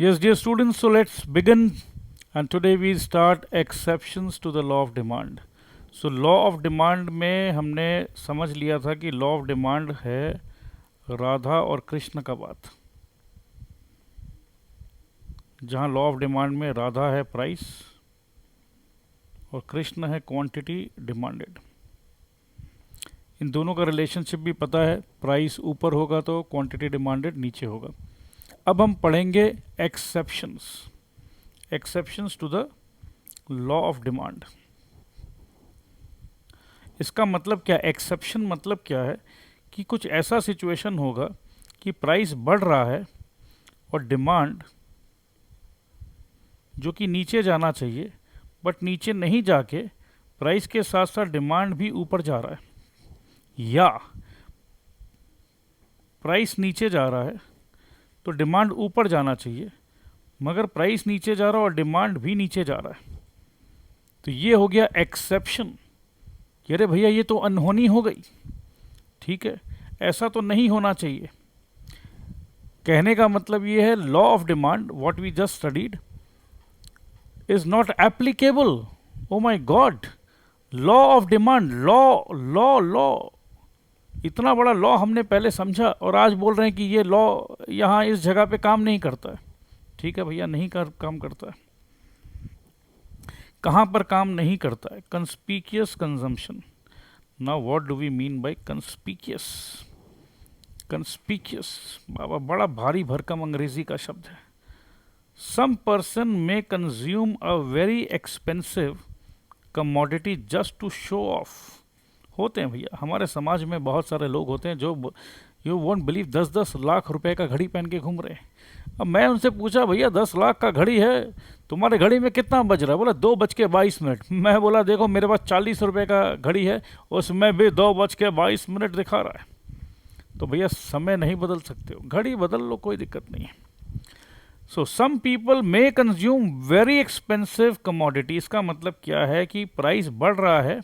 Yes, dear students, so let's begin. And today we start exceptions to the law of demand. So law of demand में हमने समझ लिया था कि law of demand है राधा और कृष्ण का बात, जहाँ लॉ ऑफ डिमांड में राधा है प्राइस और कृष्ण है क्वांटिटी डिमांडेड। इन दोनों का रिलेशनशिप भी पता है, प्राइस ऊपर होगा तो क्वांटिटी डिमांडेड नीचे होगा। अब हम पढ़ेंगे exceptions to the law of demand. इसका मतलब क्या, एक्सेप्शन मतलब क्या है कि कुछ ऐसा सिचुएशन होगा कि प्राइस बढ़ रहा है और डिमांड जो कि नीचे जाना चाहिए बट नीचे नहीं जाके प्राइस के साथ साथ डिमांड भी ऊपर जा रहा है, या प्राइस नीचे जा रहा है तो डिमांड ऊपर जाना चाहिए मगर प्राइस नीचे जा रहा है और डिमांड भी नीचे जा रहा है। तो ये हो गया एक्सेप्शन कि अरे भैया ये तो अनहोनी हो गई, ठीक है, ऐसा तो नहीं होना चाहिए। कहने का मतलब ये है law of demand what we just studied is not applicable. Oh my god, law of demand, law law law, इतना बड़ा लॉ हमने पहले समझा और आज बोल रहे हैं कि ये लॉ यहाँ इस जगह पे काम नहीं करता है। ठीक है भैया, नहीं काम करता है। कहाँ पर काम नहीं करता है? Conspicuous consumption. Now what do we mean by conspicuous? Conspicuous बाबा बड़ा भारी भरकम अंग्रेजी का शब्द है। Some person may consume a very expensive commodity just to show off. होते हैं भैया, हमारे समाज में बहुत सारे लोग होते हैं जो यू वोंट बिलीव 10-10 लाख रुपए का घड़ी पहन के घूम रहे हैं। अब मैं उनसे पूछा, भैया 10 लाख का घड़ी है, तुम्हारे घड़ी में कितना बज रहा है? बोला 2:22। मैं बोला देखो मेरे पास 40 रुपए का घड़ी है, उसमें भी 2:22 दिखा रहा है। तो भैया समय नहीं बदल सकते हो, घड़ी बदल लो, कोई दिक्कत नहीं है। So some people may consume very expensive commodity. इसका मतलब क्या है कि प्राइस बढ़ रहा है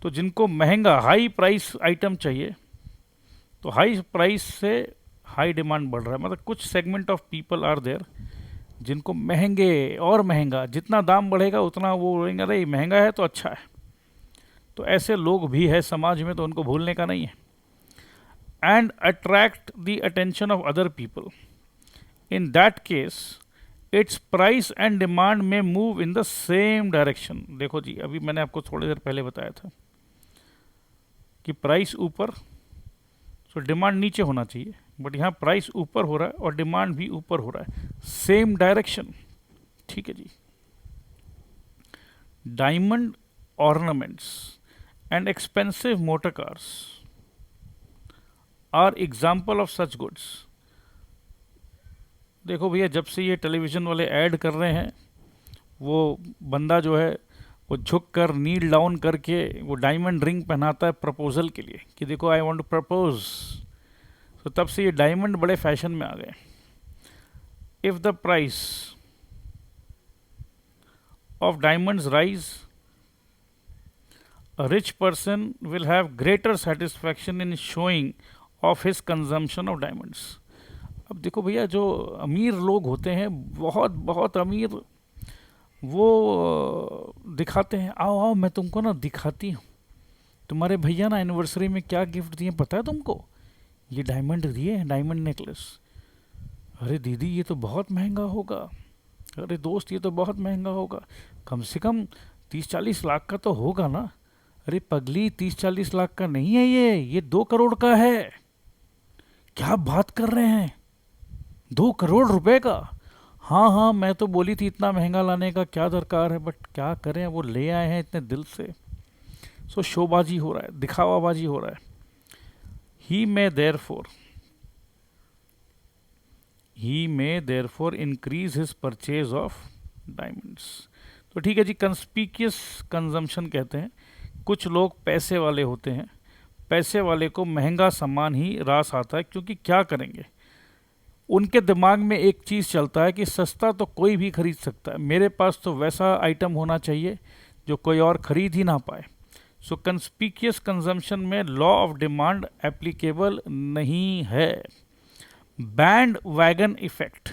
तो जिनको महंगा हाई प्राइस आइटम चाहिए तो हाई प्राइस से हाई डिमांड बढ़ रहा है। मतलब कुछ segment of people are there जिनको महंगे और महंगा, जितना दाम बढ़ेगा उतना वो बोलेंगे अरे महंगा है तो अच्छा है। तो ऐसे लोग भी है समाज में, तो उनको भूलने का नहीं है। And attract the attention of other people, in that case it's price and demand may move in the same direction. देखो जी, अभी मैंने आपको थोड़ी देर पहले बताया था कि प्राइस ऊपर तो डिमांड नीचे होना चाहिए, बट यहाँ प्राइस ऊपर हो रहा है और डिमांड भी ऊपर हो रहा है, सेम डायरेक्शन। ठीक है जी। Diamond ornaments and expensive motor cars are example of such goods. देखो भैया, जब से ये टेलीविजन वाले ऐड कर रहे हैं, वो बंदा जो है वो झुक कर नील डाउन करके वो डायमंड रिंग पहनाता है प्रपोजल के लिए कि देखो आई वांट टू प्रपोज। तो तब से ये डायमंड बड़े फैशन में आ गए। If the price of diamonds rise, a rich person will have greater satisfaction in showing off his consumption of diamonds. अब देखो भैया, जो अमीर लोग होते हैं, बहुत बहुत अमीर, वो दिखाते हैं, आओ आओ मैं तुमको ना दिखाती हूँ, तुम्हारे भैया ना एनिवर्सरी में क्या गिफ्ट दिए पता है तुमको? ये डायमंड दिए हैं, डायमंड नेकलेस। अरे दीदी ये तो बहुत महंगा होगा, अरे दोस्त ये तो बहुत महंगा होगा, कम से कम 30-40 लाख का तो होगा ना। अरे पगली, 30-40 लाख का नहीं है ये 2 करोड़ का है। क्या बात कर रहे हैं, 2 करोड़ रुपए का? हाँ हाँ, मैं तो बोली थी इतना महंगा लाने का क्या दरकार है, बट क्या करें, वो ले आए हैं इतने दिल से। सो शोबाजी हो रहा है, दिखावाबाजी हो रहा है। He may therefore increase his purchase of diamonds. तो ठीक है जी, कंस्पीकियस कंजम्पशन कहते हैं। कुछ लोग पैसे वाले होते हैं, पैसे वाले को महंगा सामान ही रास आता है, क्योंकि क्या करेंगे, उनके दिमाग में एक चीज़ चलता है कि सस्ता तो कोई भी खरीद सकता है, मेरे पास तो वैसा आइटम होना चाहिए जो कोई और खरीद ही ना पाए। सो कंस्पीकियस कंजम्पशन में लॉ ऑफ डिमांड एप्लीकेबल नहीं है। Band wagon effect,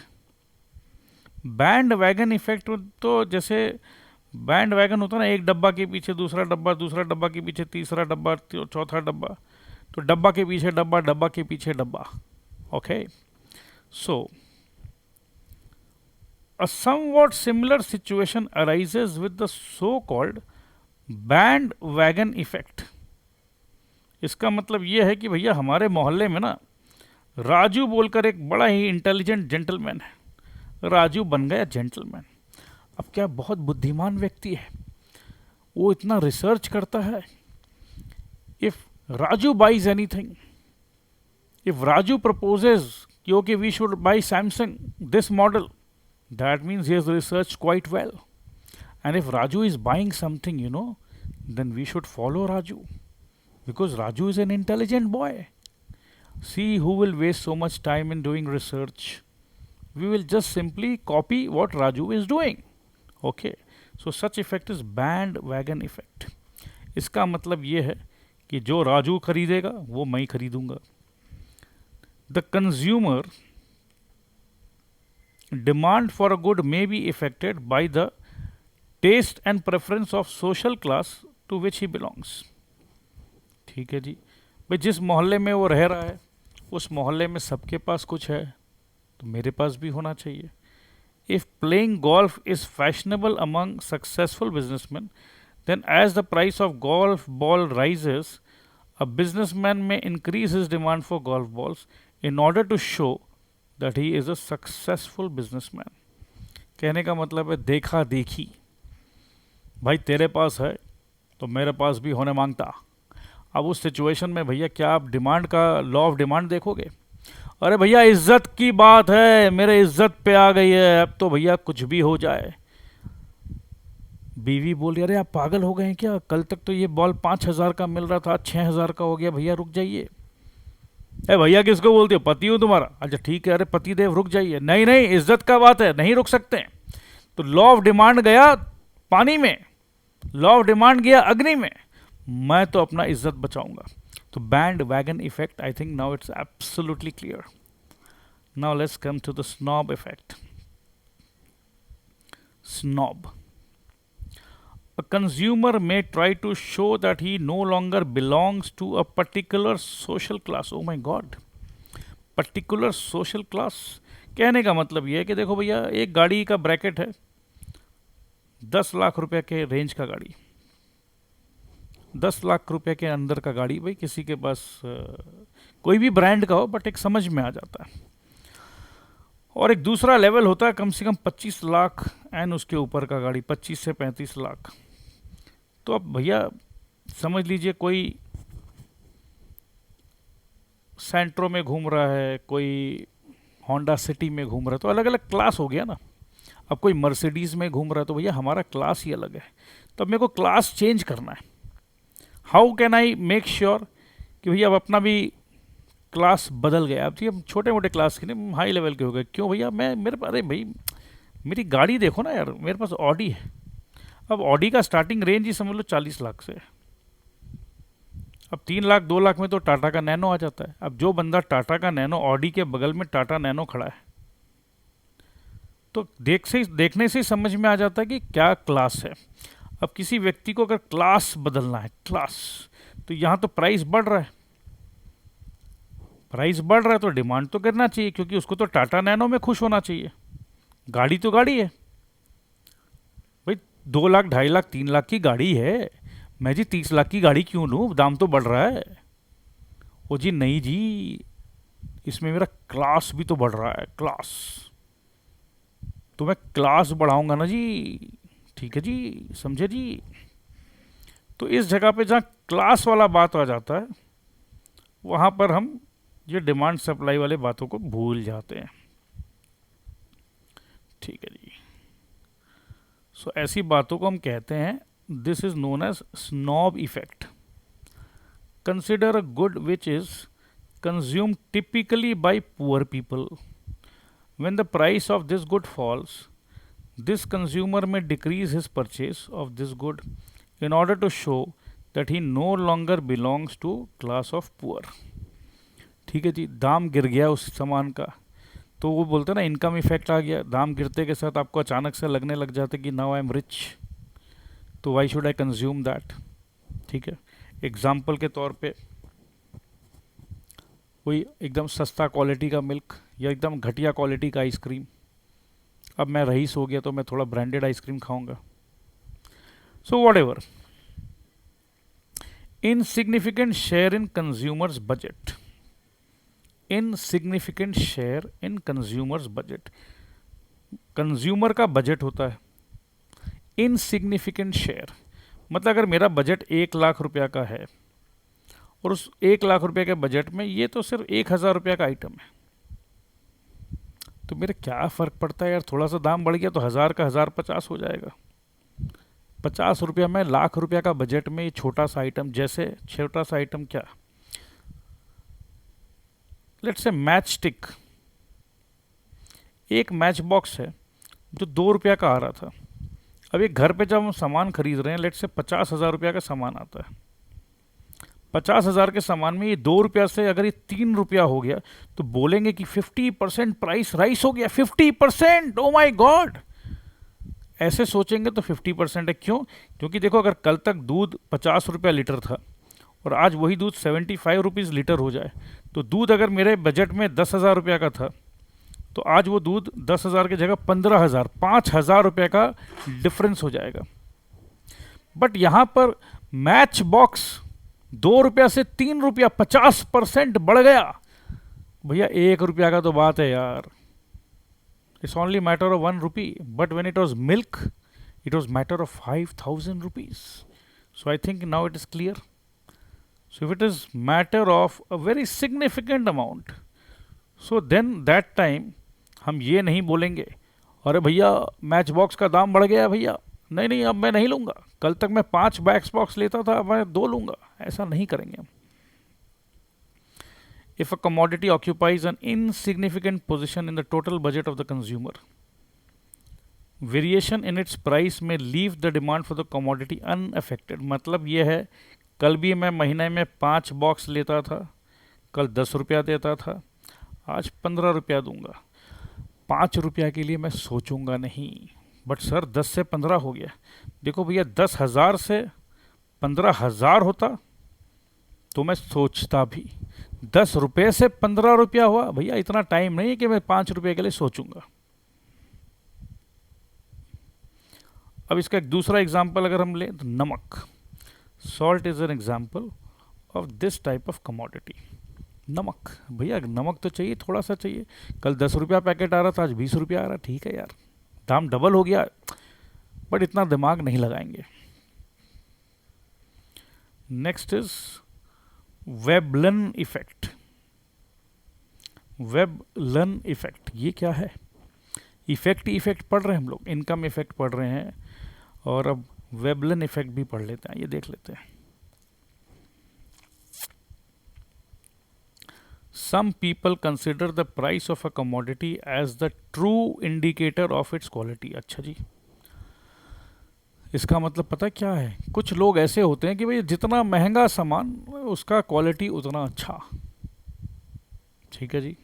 band wagon effect तो जैसे बैंड वैगन होता है ना, एक डब्बा के पीछे दूसरा डब्बा, दूसरा डब्बा के पीछे तीसरा डब्बा, चौथा डब्बा, तो डब्बा के पीछे डब्बा, डब्बा के पीछे डब्बा. Okay, so a somewhat similar situation arises with the so called band wagon effect. इसका मतलब ये है कि भैया हमारे मोहल्ले में ना राजू बोलकर एक बड़ा ही इंटेलिजेंट जेंटलमैन है. राजू बन गया जेंटलमैन. अब क्या बहुत बुद्धिमान व्यक्ति है, वो इतना रिसर्च करता है. If Raju buys anything, if Raju proposes कि okay we should buy Samsung this model, that means he has researched quite well. And if Raju is buying something, then we should follow Raju, because Raju is an intelligent boy. See who will waste so much time in doing research. We will just simply copy what Raju is doing. Okay, so such effect is bandwagon effect. इसका मतलब ये है कि जो राजू खरीदेगा वो मैं ही खरीदूंगा. The consumer demand for a good may be affected by the taste and preference of social class to which he belongs. ठीक है जी. भाई जिस मोहल्ले में वो रह रहा है उस मोहल्ले में सबके पास कुछ है, तो मेरे पास भी होना चाहिए. If playing golf is fashionable among successful businessmen, then as the price of golf ball rises, a businessman may increase his demand for golf balls in order to show that he is a successful businessman. कहने का मतलब है देखा देखी. भाई तेरे पास है तो मेरे पास भी होने मांगता. अब उस सिचुएशन में भैया क्या आप डिमांड का लॉ ऑफ डिमांड देखोगे? अरे भैया इज्जत की बात है, मेरे इज्जत पे आ गई है, अब तो भैया कुछ भी हो जाए. बीवी बोल रही अरे आप पागल हो गए हैं क्या, कल तक तो ये बॉल 5,000 का मिल रहा था, 6,000 का हो गया. भैया रुक जाइए. ए भैया किसको बोलते हो, पति हूँ तुम्हारा. अच्छा ठीक है, अरे पति देव रुक जाइए. नहीं नहीं, इज्जत का बात है, नहीं रुक सकते. तो लॉ ऑफ डिमांड गया पानी में, लॉ ऑफ डिमांड गया अग्नि में, मैं तो अपना इज्जत बचाऊंगा. तो bandwagon effect, I think now it's absolutely clear. Now let's come to the snob effect. Snob. A consumer may try to show that he no longer belongs to a particular social class. Oh my God, particular social class. कहने का मतलब ये है कि देखो भैया एक गाड़ी का ब्रैकेट है 10 लाख रुपए के रेंज का गाड़ी, 10 लाख रुपए के अंदर का गाड़ी. भाई किसी के पास कोई भी ब्रांड का हो, बट एक समझ में आ जाता है. और एक दूसरा लेवल होता है कम से कम 25 लाख एंड उसके ऊपर का गाड़ी, 25 से 35 लाख. तो अब भैया समझ लीजिए कोई सेंट्रो में घूम रहा है, कोई होंडा सिटी में घूम रहा है, तो अलग अलग क्लास हो गया ना. अब कोई मर्सिडीज़ में घूम रहा है, तो भैया हमारा क्लास ही अलग है. तो अब मेरे को क्लास चेंज करना है. How can I make sure कि भैया अब अपना भी क्लास बदल गया. अब ठीक छोटे मोटे क्लास के नहीं, हाई लेवल के हो गए. क्यों भैया, मैं मेरे अरे भाई मेरी गाड़ी देखो ना यार, मेरे पास ऑडी है. अब ऑडी का स्टार्टिंग रेंज ही समझ लो 40 लाख से. अब 3 लाख 2 लाख में तो टाटा का नैनो आ जाता है. अब जो बंदा टाटा का नैनो, ऑडी के बगल में टाटा नैनो खड़ा है, तो देखने से ही समझ में आ जाता है कि क्या क्लास है. अब किसी व्यक्ति को अगर क्लास बदलना है, क्लास, तो यहाँ तो प्राइस बढ़ रहा है. प्राइस बढ़ रहा है तो डिमांड तो करना चाहिए, क्योंकि उसको तो टाटा नैनो में खुश होना चाहिए. गाड़ी तो गाड़ी है भाई, 2 लाख 2.5 लाख 3 लाख की गाड़ी है. मैं जी 30 लाख की गाड़ी क्यों लूँ, दाम तो बढ़ रहा है. ओ जी नहीं जी, इसमें मेरा क्लास भी तो बढ़ रहा है. क्लास तो मैं क्लास बढ़ाऊंगा ना जी. ठीक है जी, समझे जी. तो इस जगह पे जहाँ क्लास वाला बात आ जाता है, वहाँ पर हम ये डिमांड सप्लाई वाले बातों को भूल जाते हैं. ठीक है जी. सो ऐसी बातों को हम कहते हैं, this is known as snob effect. Consider a good which is consumed typically by poor people. When the price of this good falls, this consumer may decrease his purchase of this good in order to show that he no longer belongs to class of poor. ठीक है जी, दाम गिर गया उस सामान का, तो वो बोलते हैं ना इनकम इफेक्ट आ गया, दाम गिरते के साथ आपको अचानक से लगने लग जाते कि नाउ आई एम रिच, तो why should I consume that. ठीक है, एग्जाम्पल के तौर पे कोई एकदम सस्ता क्वालिटी का मिल्क या एकदम घटिया क्वालिटी का आइसक्रीम, अब मैं रईस हो गया तो मैं थोड़ा ब्रांडेड आइसक्रीम खाऊंगा। So what ever, insignificant share in consumers budget, insignificant share in consumers budget, consumer का बजट होता है, इनसिग्निफिकेंट शेयर मतलब अगर मेरा बजट 1 लाख रुपया का है और उस 1 लाख रुपए के बजट में ये तो सिर्फ 1,000 रुपया का आइटम है, तो मेरे क्या फ़र्क पड़ता है यार, थोड़ा सा दाम बढ़ गया तो 1,000 का 1,050 हो जाएगा। 50 रुपया में, 1 लाख रुपया का बजट में ये छोटा सा आइटम, जैसे छोटा सा आइटम क्या, लेट्स से मैच स्टिक, एक मैच बॉक्स है जो 2 रुपया का आ रहा था। अब एक घर पे जब हम सामान खरीद रहे हैं, लेट्स से 50,000 रुपया का सामान आता है, 50,000 के सामान में ये 2 रुपया से अगर ये 3 रुपया हो गया तो बोलेंगे कि 50% प्राइस राइस हो गया, 50%, ओ माई गॉड, ऐसे सोचेंगे तो 50% है। क्यों? क्योंकि देखो अगर कल तक दूध 50 रुपया लीटर था और आज वही दूध 75 रुपीज़ लीटर हो जाए, तो दूध अगर मेरे बजट में 10,000 रुपया का था तो आज वो दूध 10,000 की जगह 15,000, 5,000 रुपये का डिफरेंस हो जाएगा। बट यहाँ पर मैच बॉक्स 2 रुपया से 3 रुपया, 50% बढ़ गया। भैया 1 रुपया का तो बात है यार, it's only matter of 1 rupee, but when it was milk it was matter of 5,000 rupees. So I think now it is clear. So if it is matter of a very significant amount, so then that time हम ये नहीं बोलेंगे अरे भैया match box का दाम बढ़ गया भैया, नहीं नहीं अब मैं नहीं लूँगा, कल तक मैं 5 मैच बॉक्स लेता था अब मैं 2 लूँगा, ऐसा नहीं करेंगे हम। If a commodity occupies an insignificant position in the total budget of the consumer, variation in its price may leave the demand for the commodity unaffected। मतलब ये है, कल भी मैं महीने में 5 बॉक्स लेता था, कल 10 रुपया देता था, आज 15 रुपया दूंगा, 5 रुपया के लिए मैं सोचूंगा नहीं। बट सर 10 से 15 हो गया, देखो भैया 10,000 से 15,000 होता तो मैं सोचता भी, 10 रुपये से 15 रुपया हुआ, भैया इतना टाइम नहीं है कि मैं 5 रुपये के लिए सोचूंगा। अब इसका एक दूसरा एग्जाम्पल अगर हम लें तो नमक, salt is an example of this type of commodity. नमक, भैया नमक तो चाहिए, थोड़ा सा चाहिए, कल 10 रुपया पैकेट आ रहा था आज 20 रुपया आ रहा, ठीक है यार दाम डबल हो गया, बट इतना दिमाग नहीं लगाएंगे। Next is Veblen effect. Veblen effect ये क्या है? इफेक्ट ही इफेक्ट पढ़ रहे हैं हम लोग, इनकम इफेक्ट पढ़ रहे हैं और अब वेबलन इफेक्ट भी पढ़ लेते हैं, ये देख लेते हैं। Some people consider the price of a commodity as the true indicator of its quality। अच्छा जी, इसका मतलब पता क्या है? कुछ लोग ऐसे होते हैं कि भाई जितना महंगा सामान उसका क्वालिटी उतना अच्छा, ठीक है जी।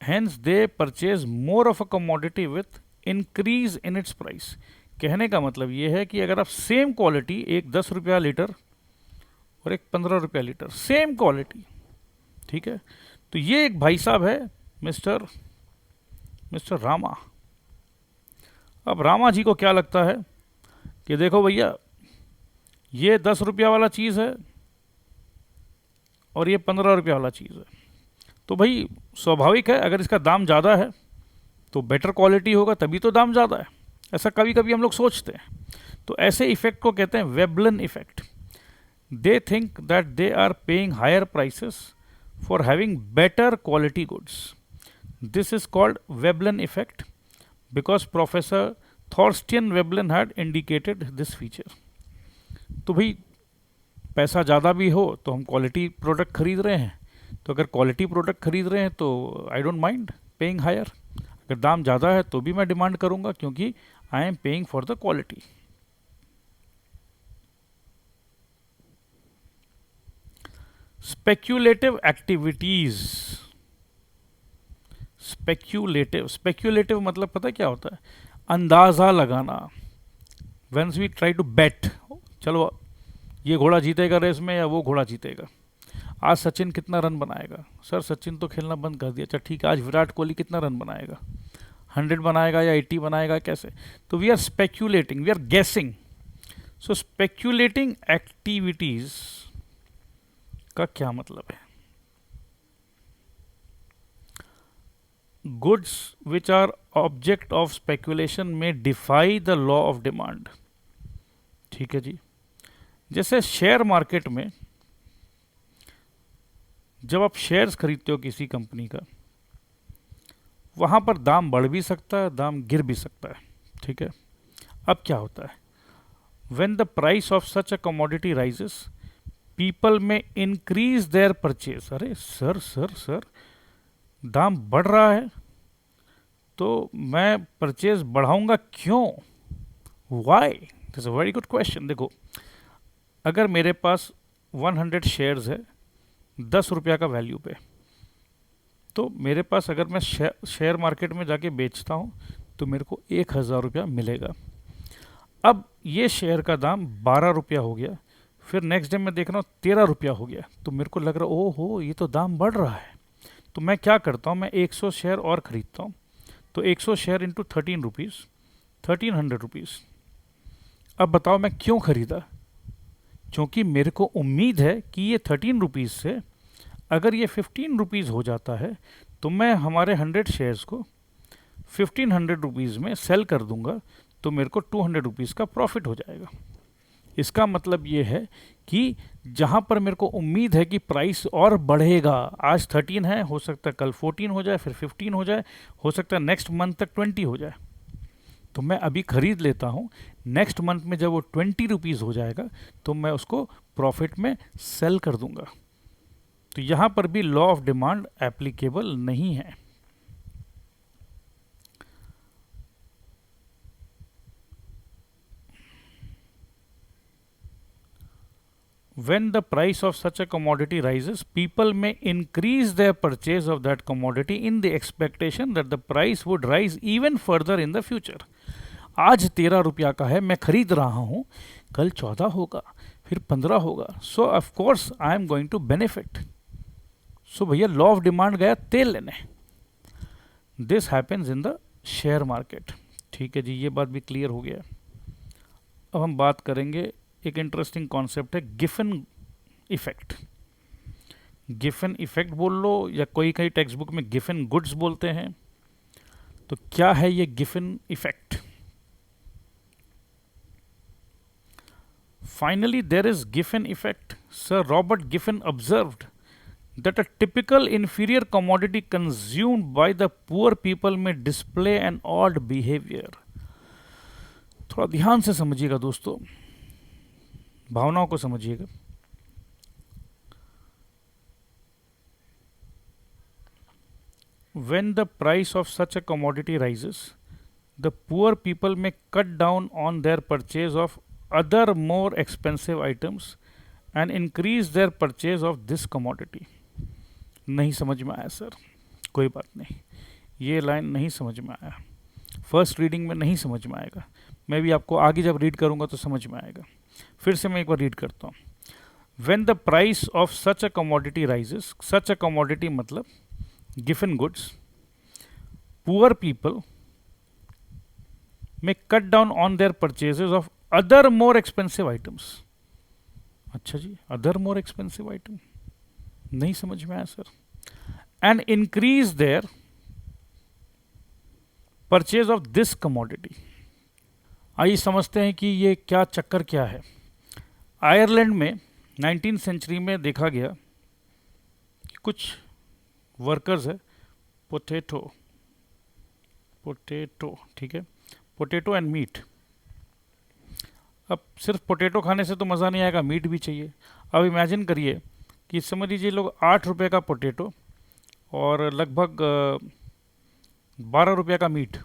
Hence they purchase more of a commodity with increase in its price। कहने का मतलब ये है कि अगर आप सेम क्वालिटी, एक 10 रुपया लीटर और एक 15 रुपया लीटर, सेम क्वालिटी, ठीक है, तो ये एक भाई साहब है मिस्टर रामा। अब रामा जी को क्या लगता है कि देखो भैया ये 10 रुपया वाला चीज़ है और ये 15 रुपया वाला चीज़ है, तो भाई स्वाभाविक है अगर इसका दाम ज़्यादा है तो बेटर क्वालिटी होगा तभी तो दाम ज़्यादा है, ऐसा कभी कभी हम लोग सोचते हैं। तो ऐसे इफेक्ट को कहते हैं Veblen effect. They think that they are paying higher prices for having better quality goods. This is called Veblen effect because Professor Thorsten Veblen had indicated this feature। तो भाई पैसा ज़्यादा भी हो तो हम क्वालिटी प्रोडक्ट खरीद रहे हैं, तो अगर क्वालिटी प्रोडक्ट खरीद रहे हैं तो I don't mind paying higher, अगर दाम ज़्यादा है तो भी मैं डिमांड करूँगा क्योंकि I am paying for the quality. Speculative activities, speculative, speculative मतलब पता क्या होता है? अंदाज़ा लगाना। Veins we try to bet, चलो ये घोड़ा जीतेगा रेस में या वो घोड़ा जीतेगा, आज सचिन कितना रन बनाएगा, सर सचिन तो खेलना बंद कर दिया, अच्छा ठीक है आज विराट कोहली कितना रन बनाएगा, 100 बनाएगा या 80 बनाएगा, कैसे? तो we are speculating, we are guessing. So speculating activities का क्या मतलब है? Goods which are object of speculation may defy the law of demand. ठीक है जी। जैसे शेयर मार्केट में जब आप शेयर्स खरीदते हो किसी कंपनी का, वहां पर दाम बढ़ भी सकता है, दाम गिर भी सकता है। ठीक है। अब क्या होता है? When the price of such a commodity rises, people may increase their purchase. अरे सर सर सर, दाम बढ़ रहा है तो मैं परचेज बढ़ाऊंगा क्यों? Why? This a very good question. देखो, अगर मेरे पास 100 शेयर्स है 10 रुपया का वैल्यू पे, तो मेरे पास अगर मैं शेयर मार्केट में जाके बेचता हूँ तो मेरे को 1000 रुपया मिलेगा। अब ये शेयर का दाम 12 रुपया हो गया, फिर नेक्स्ट डे मैं देख रहा हूँ 13 रुपया हो गया, तो मेरे को लग रहा है ओहो ये तो दाम बढ़ रहा है। तो मैं क्या करता हूँ, मैं 100 शेयर और ख़रीदता हूँ। तो 100 शेयर इंटू 13 रुपीज़, 1300 रुपीज़। अब बताओ मैं क्यों ख़रीदा? क्योंकि मेरे को उम्मीद है कि ये 13 रुपीज़ से अगर ये 15 रुपीज़ हो जाता है तो मैं हमारे 100 शेयर्स को 1500 रुपीज़ में सेल कर दूंगा, तो मेरे को 200 रुपीज़ का प्रॉफिट हो जाएगा। इसका मतलब ये है कि जहाँ पर मेरे को उम्मीद है कि प्राइस और बढ़ेगा, आज 13 है, हो सकता है कल 14 हो जाए, फिर 15 हो जाए, हो सकता है नेक्स्ट मंथ तक 20 हो जाए, तो मैं अभी खरीद लेता हूँ। नेक्स्ट मंथ में जब वो 20 रुपीज़ हो जाएगा तो मैं उसको प्रॉफिट में सेल कर दूंगा। तो यहाँ पर भी लॉ ऑफ डिमांड एप्लीकेबल नहीं है। When the price of such a commodity rises, people may increase their purchase of that commodity in the expectation that the price would rise even further in the future. आज 13 रुपया का है, मैं खरीद रहा हूँ, कल 14 होगा, फिर 15 होगा, so of course I am going to benefit. So भैया लॉ ऑफ डिमांड गया तेल लेने। This happens in the share market. ठीक है जी, ये बात भी क्लियर हो गया। अब हम बात करेंगे, एक इंटरेस्टिंग कॉन्सेप्ट है गिफन इफेक्ट। गिफन इफेक्ट बोल लो या कोई कई टेक्स्ट बुक में गिफन गुड्स बोलते हैं। तो क्या है ये Giffen effect? Finally there is Giffen effect. Sir Robert Giffen observed that a typical inferior commodity consumed by the poor people may display an odd behavior. थोड़ा ध्यान से समझिएगा दोस्तों, भावनाओं को समझिएगा। When the price of such a commodity rises, the poor people may cut down on their purchase of other more expensive items and increase their purchase of this commodity. नहीं समझ में आया सर, कोई बात नहीं, ये लाइन नहीं समझ में आया, फर्स्ट रीडिंग में नहीं समझ में आएगा, मैं भी आपको आगे जब रीड करूंगा तो समझ में आएगा। फिर से मैं एक बार रीड करता हूँ। When the price of such a commodity rises, such a commodity मतलब गिवन गुड्स, पुअर पीपल में cut down on their purchases of other more expensive items. अच्छा जी, अदर मोर एक्सपेंसिव आइटम नहीं समझ में आया sir. And increase their purchase of this commodity. आइए समझते हैं कि ये क्या चक्कर क्या है। आयरलैंड में 19th सेंचुरी में देखा गया कि कुछ वर्कर्स है, पोटैटो, ठीक है, पोटैटो एंड मीट। अब सिर्फ पोटैटो खाने से तो मज़ा नहीं आएगा, मीट भी चाहिए। अब इमेजिन करिए कि समझ लीजिए लोग 8 रुपये का पोटैटो और लगभग 12 रुपये का मीट,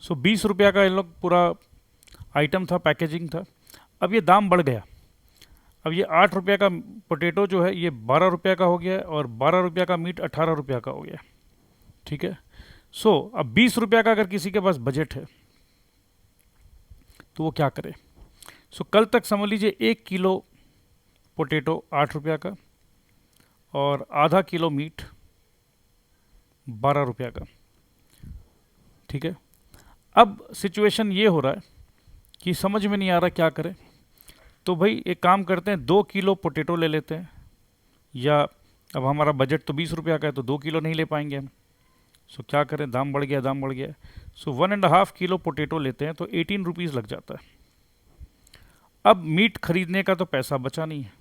सो 20 रुपये का ये लोग पूरा आइटम था, पैकेजिंग था। अब ये दाम बढ़ गया, अब ये 8 रुपये का पोटैटो जो है ये 12 रुपये का हो गया और 12 रुपये का मीट 18 रुपये का हो गया। ठीक है। सो अब 20 रुपया का अगर किसी के पास बजट है तो वो क्या करे। सो कल तक समझ लीजिए 1 किलो पोटैटो 8 रुपया का और आधा किलो मीट 12 रुपया का, ठीक है। अब सिचुएशन ये हो रहा है कि समझ में नहीं आ रहा क्या करें। तो भाई एक काम करते हैं, 2 किलो पोटैटो ले लेते हैं, या अब हमारा बजट तो 20 रुपया का है तो 2 किलो नहीं ले पाएंगे हम। सो क्या करें, दाम बढ़ गया, दाम बढ़ गया। सो 1.5 किलो पोटैटो लेते हैं तो 18 रुपीज़ लग जाता है। अब मीट खरीदने का तो पैसा बचा नहीं है,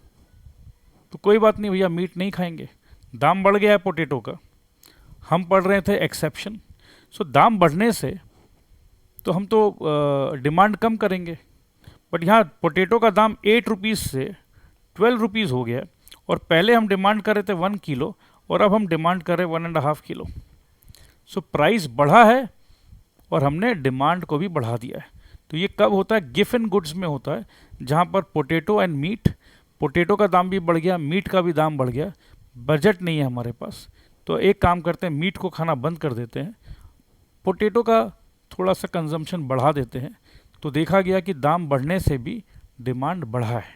तो कोई बात नहीं भैया, मीट नहीं खाएंगे, दाम बढ़ गया है पोटैटो का। हम पढ़ रहे थे एक्सेप्शन। सो दाम बढ़ने से तो हम तो डिमांड कम करेंगे, बट यहाँ पोटैटो का दाम 8 रुपीज़ से 12 रुपीज़ हो गया, और पहले हम डिमांड कर रहे थे 1 किलो और अब हम डिमांड कर रहे हैं 1.5 किलो। सो प्राइस बढ़ा है और हमने डिमांड को भी बढ़ा दिया है। तो ये कब होता है, गिफ एंड गुड्स में होता है, जहाँ पर पोटैटो एंड मीट, पोटैटो का दाम भी बढ़ गया, मीट का भी दाम बढ़ गया, बजट नहीं है हमारे पास, तो एक काम करते हैं, मीट को खाना बंद कर देते हैं, पोटैटो का थोड़ा सा कंजम्पशन बढ़ा देते हैं। तो देखा गया कि दाम बढ़ने से भी डिमांड बढ़ा है।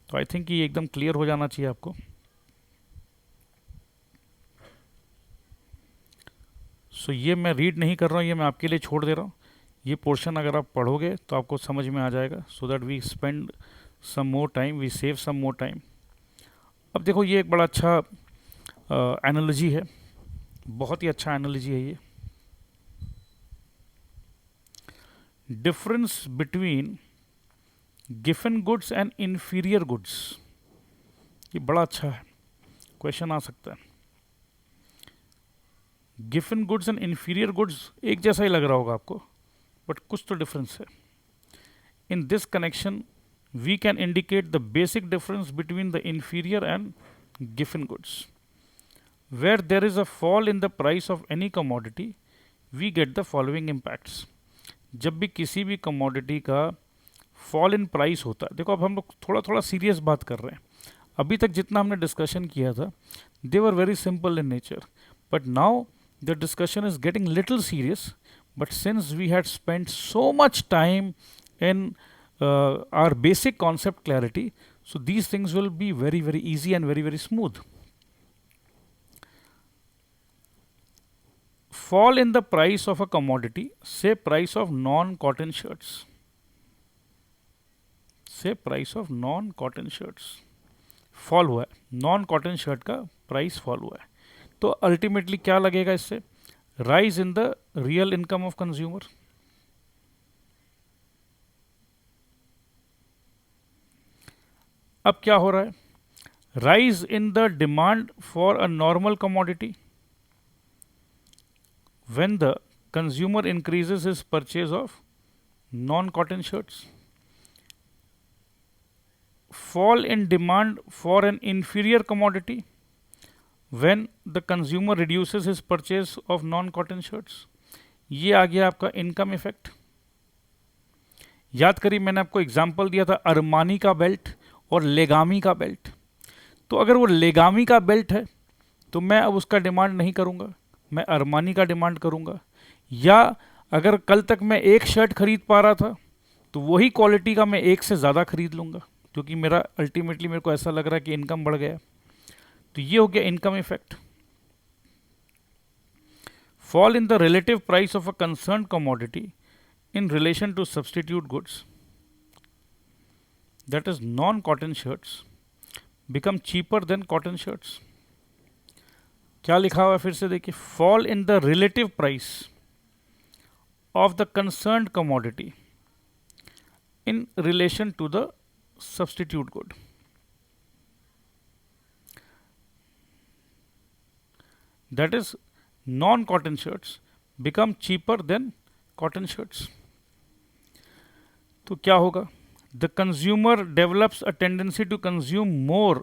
तो आई थिंक ये एकदम क्लियर हो जाना चाहिए आपको। सो ये मैं रीड नहीं कर रहा हूँ, ये मैं आपके लिए छोड़ दे रहा हूँ। ये पोर्शन अगर आप पढ़ोगे तो आपको समझ में आ जाएगा, so that we spend some more time, we save some more time. अब देखो ये एक बड़ा अच्छा एनालॉजी है, बहुत ही अच्छा एनालॉजी है ये। Difference between given goods and inferior goods, ये बड़ा अच्छा है, क्वेश्चन आ सकता है। Given goods and inferior goods एक जैसा ही लग रहा होगा आपको, बट कुछ तो डिफरेंस है। In this connection we can indicate the basic difference between the inferior and गिवन goods. Where there is a fall in the price of any commodity, we get the following impacts. जब भी किसी भी commodity का fall in price होता है, देखो अब हम लोग थोड़ा थोड़ा सीरियस बात कर रहे हैं। अभी तक जितना हमने डिस्कशन किया था, they were very simple in nature, but now the discussion is getting little serious. But since we had spent so much time in our basic concept clarity, so these things will be very very easy and very very smooth. Fall in the price of a commodity, say price of non-cotton shirts, say price of non-cotton shirts fall हुआ है, non cotton shirt का price fall हुआ है, तो ultimately क्या लगेगा इससे, rise in the real income of consumer. अब क्या हो रहा है, rise in the demand for a normal commodity when the consumer increases his purchase of non-cotton shirts. Fall in demand for an inferior commodity when the consumer reduces his purchase of non-cotton shirts. ये आ गया आपका income effect. याद करिए मैंने आपको example दिया था Armani का बेल्ट और लेगामी का बेल्ट। तो अगर वो लेगामी का बेल्ट है तो मैं अब उसका डिमांड नहीं करूंगा, मैं अरमानी का डिमांड करूंगा। या अगर कल तक मैं एक शर्ट खरीद पा रहा था तो वही क्वालिटी का मैं एक से ज़्यादा खरीद लूँगा, क्योंकि मेरा अल्टीमेटली मेरे को ऐसा लग रहा है कि इनकम बढ़ गया। तो ये हो गया income effect. Fall in the relative price of a concern commodity in relation to substitute goods, that is non-cotton shirts become cheaper than cotton shirts. क्या लिखा हुआ है फिर से देखिए, fall in the relative price of the concerned commodity in relation to the substitute good. That is non-cotton shirts become cheaper than cotton shirts. तो क्या होगा, the consumer develops a tendency to consume more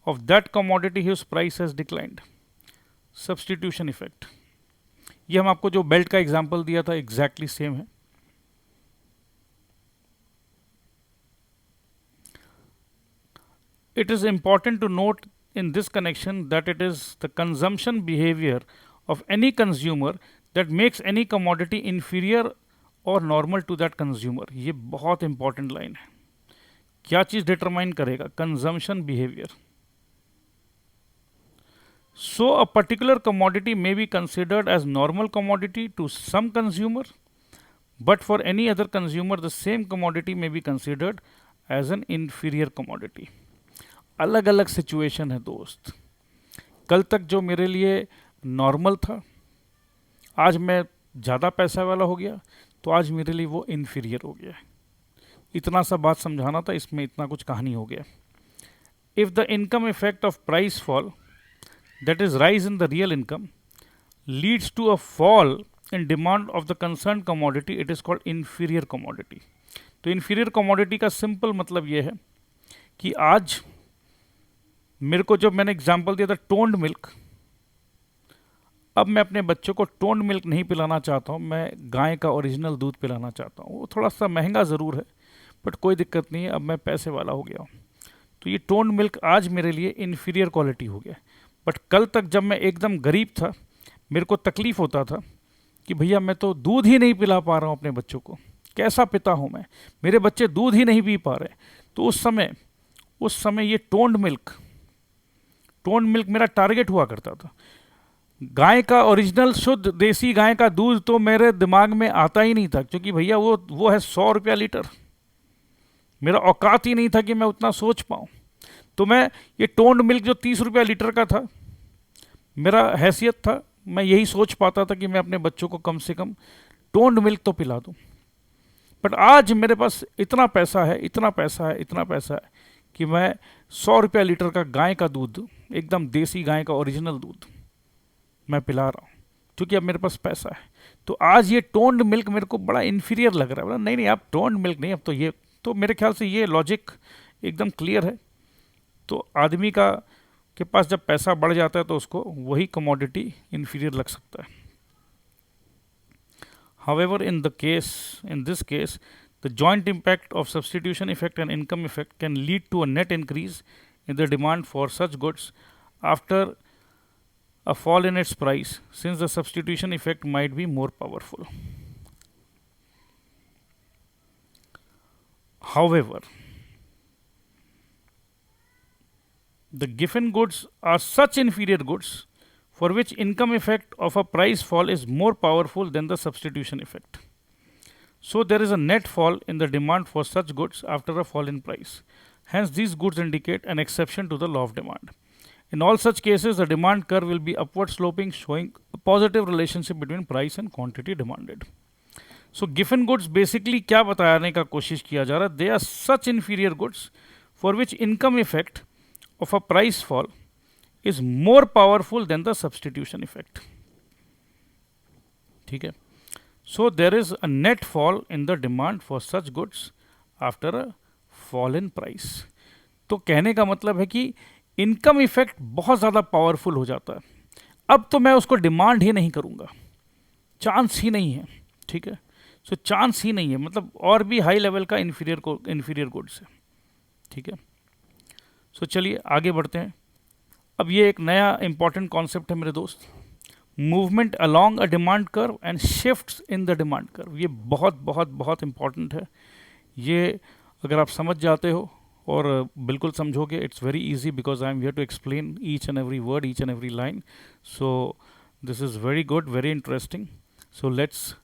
of that commodity whose price has declined. Substitution effect, ये हम आपको जो belt का example दिया था एग्जैक्टली सेम है। It is important to note in this connection that it is the consumption behavior of any consumer that makes any commodity inferior or normal to that consumer. ये बहुत important line है. क्या चीज determine करेगा? Consumption behaviour. So a particular commodity may be considered as normal commodity to some consumer, but for any other consumer the same commodity may be considered as an inferior commodity. अलग अलग situation है दोस्त. कल तक जो मेरे लिए normal था, आज मैं ज़्यादा पैसा वाला हो गया, तो आज मेरे लिए वो इन्फीरियर हो गया. इतना सा बात समझाना था, इसमें इतना कुछ कहानी हो गया. If the income effect of price fall, that is rise in the real income, leads to a fall in demand of the concerned commodity, it is called inferior commodity. तो inferior commodity का simple मतलब ये है कि आज मेरे को, जब मैंने एग्जांपल दिया था टोन्ड मिल्क, अब मैं अपने बच्चों को टोन्ड मिल्क नहीं पिलाना चाहता हूँ, मैं गाय का ओरिजिनल दूध पिलाना चाहता हूँ. वो थोड़ा सा महंगा ज़रूर है, बट कोई दिक्कत नहीं है, अब मैं पैसे वाला हो गया हूँ. तो ये टोन्ड मिल्क आज मेरे लिए इन्फीरियर क्वालिटी हो गया. बट कल तक जब मैं एकदम गरीब था, मेरे को तकलीफ़ होता था कि भैया मैं तो दूध ही नहीं पिला पा रहा हूँ अपने बच्चों को, कैसा पिता हूँ मैं, मेरे बच्चे दूध ही नहीं पी पा रहे. तो उस समय ये टोन्ड मिल्क मेरा टारगेट हुआ करता था. गाय का ओरिजिनल शुद्ध देसी गाय का दूध तो मेरे दिमाग में आता ही नहीं था, क्योंकि भैया वो है 100 रुपया लीटर. मेरा औकात ही नहीं था कि मैं उतना सोच पाऊँ. तो मैं ये टोन्ड मिल्क जो 30 रुपया लीटर का था, मेरा हैसियत था, मैं यही सोच पाता था कि मैं अपने बच्चों को कम से कम टोन्ड मिल्क तो पिला दूं. बट आज मेरे पास इतना पैसा है कि मैं 100 रुपया लीटर का गाय का दूध, एकदम देसी गाय का ओरिजिनल दूध मैं पिला रहा हूँ, क्योंकि अब मेरे पास पैसा है. तो आज ये टोन्ड मिल्क मेरे को बड़ा इन्फीरियर लग रहा है. बोला नहीं, अब टोन्ड मिल्क नहीं, अब तो ये. तो मेरे ख्याल से ये लॉजिक एकदम क्लियर है. तो आदमी के पास जब पैसा बढ़ जाता है तो उसको वही कमोडिटी इन्फीरियर लग सकता है. However, in this case, the joint impact of substitution effect and income effect can lead to a net increase in the demand for such goods after a fall in its price, since the substitution effect might be more powerful. However, the given goods are such inferior goods for which income effect of a price fall is more powerful than the substitution effect. So there is a net fall in the demand for such goods after a fall in price. Hence these goods indicate an exception to the law of demand. In all such cases, the demand curve will be upward sloping, showing a positive relationship between price and quantity demanded. So given goods basically क्या बताने का कोशिश किया जा रहा है? They are such inferior goods for which income effect of a price fall is more powerful than the substitution effect. ठीक है. So there is a net fall in the demand for such goods after a fall in price. तो कहने का मतलब है कि income effect बहुत ज़्यादा पावरफुल हो जाता है. अब तो मैं उसको डिमांड ही नहीं करूँगा, चांस ही नहीं है. ठीक है. सो चांस ही नहीं है, मतलब और भी हाई लेवल का इन्फीरियर गुड्स है. ठीक है. सो चलिए आगे बढ़ते हैं. अब ये एक नया इंपॉर्टेंट कॉन्सेप्ट है मेरे दोस्त, movement along a demand curve and shifts in the demand curve. ये बहुत बहुत बहुत इंपॉर्टेंट है. ये अगर आप समझ जाते हो और बिल्कुल समझोगे, it's very easy because I am here to explain each and every word, each and every line. So this is very good, very interesting. So let's